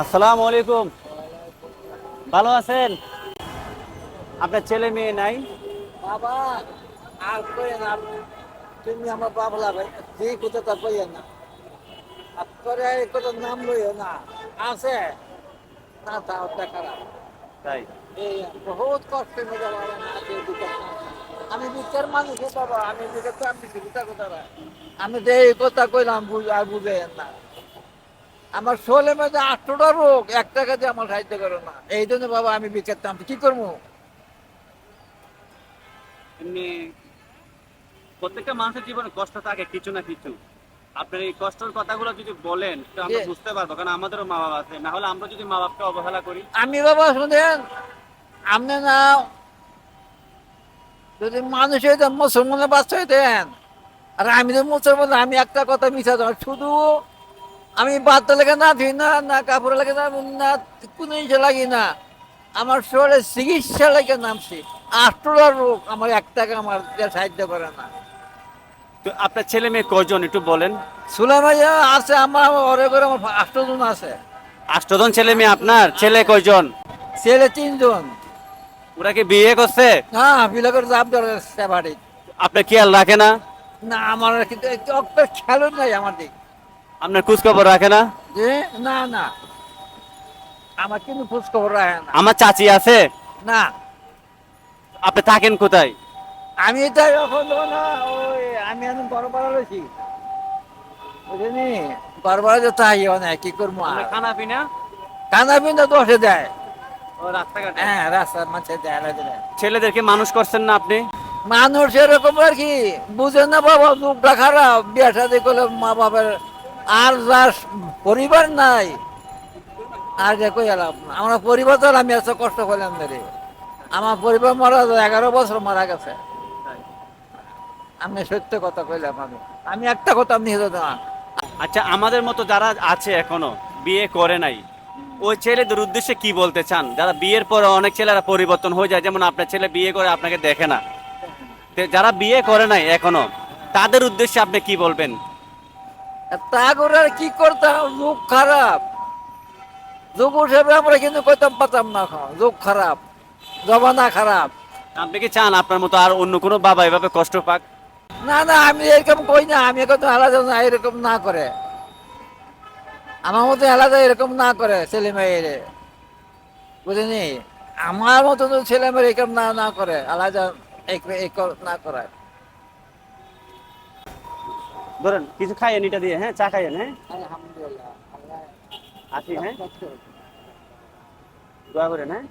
আসসালামু আলাইকুম। ভালো আছেন? আপনার ছেলে মেয়ে নাই? বাবা আর কইেন না তুমি আমার বাবলা ভাই যে কথা তা কইেন না আপনারে এই কথা নাম লইও না আছে না তা ওটা খারাপ তাই? এই বহুত কষ্টের মধ্যে বাবা না যে দুটো আমি বিচার মানুষ বাবা আমি বিচার তো আমি চিন্তা কথা না আমি যে এই কথা কইলাম আর বুঝেন না আমার শোলে মধ্যে 8টা রোগ একটা কাজে আমার সাহায্য করো না এই জন্য বাবা আমি বিচারতাম কি করবো এমনি প্রত্যেকটা মানুষের জীবনে কষ্ট থাকে কিছু না কিছু। আপনার এই কষ্টের কথাগুলো যদি বলেন তো আমরা যে বুঝতে পারবো, কারণ আমাদেরও মা বাবা আছে। না হলে আমরা যদি মা বাপকে অবহেলা করি। আমি বাবা শুনেন আপনি না যদি মানুষ হইতেন মুসলমানের বাচ্চা হইতেন আর আমি তো মুসলমান আমি একটা কথা মিশা দেওয়া শুধু আমি বাদ লেগে না ধুই না না কাপড় লাগে না না কোনো জিনিস লাগি না আমার শরীরে চিকিৎসা লেগে নামছি 8টা রোগ আমার এক টাকা আমার সাহায্য করে না তো আপনার ছেলে মেয়ে কয়জন একটু বলেন। সুলাইমাইয়া আছে আমার ঘরে করে আমার 8জন আছে 8 জন ছেলে মেয়ে? আপনার ছেলে কয়জন? ছেলে 3জন ওরা কি বিয়ে করছে? হ্যাঁ বিলাকের জাপ ধরে বাড়ি আপনার খেয়াল রাখে না? না আমার কিন্তু একটা খেলো নাই আমার দিক আপনার খোঁজ খবর রাখে না? যে না না আমার কিন্তু খোঁজ খবর রাখে না আমার চাচি আছে? না আপনি থাকেন কোথায়? আমি তাই এখন না ওই আমি এখন বড়পাড়া রয়েছি বুঝলি বড়পাড়া যে তাই না কি করবো আর আপনার খানা পিনা? কান্দা পিন্দা 10-এ দেয় ও রাস্তাঘাটে? হ্যাঁ রাস্তার মাঝে দেয় দেয় ছেলেদেরকে মানুষ করছেন না আপনি? মানুষ এরকম আর কি বুঝে না বাবা মুখটা খারাপ বিয়া শাদি করলে মা বাবার আর যার পরিবার নাই আর যে কই এলাম আমার পরিবার তো আর আমি এত কষ্ট করলাম ধরে আমার পরিবার মারা 11 বছর মারা গেছে আমি সত্য কথা কইলাম আমি একটা কথা আপনি না আচ্ছা, আমাদের মতো যারা আছে এখনো বিয়ে করে নাই, ওই ছেলেদের উদ্দেশ্যে কি বলতে চান? যারা বিয়ের পরে অনেক ছেলেরা পরিবর্তন হয়ে যায়, যেমন আপনার ছেলে বিয়ে করে আপনাকে দেখে না। তো যারা বিয়ে করে নাই এখনো, তাদের উদ্দেশ্যে আপনি কি বলবেন? তা করে আর কি করতাম যুগ খারাপ যুগ হিসেবে আমরা কিন্তু কইতাম পাতাম না এখন যুগ খারাপ জমানা খারাপ আপনি কি চান আপনার মতো আর অন্য কোনো বাবা এভাবে কষ্ট পাক? না না আমি এরকম কই না আমি এখন আলাদা না এরকম না করে আমার মতো আলাদা এরকম না করে ছেলে মেয়েরে বুঝলি আমার মতো তো ছেলে মেয়ে এরকম না না করে আলাদা না করে ধরেন কিছু খাইয়েন, এটা দিয়ে, হ্যাঁ, চা খাইয়েন, হ্যাঁ, আলহামদুলিল্লাহ আল্লাহ আসি, হ্যাঁ, কষ্ট দোয়া করেন, হ্যাঁ।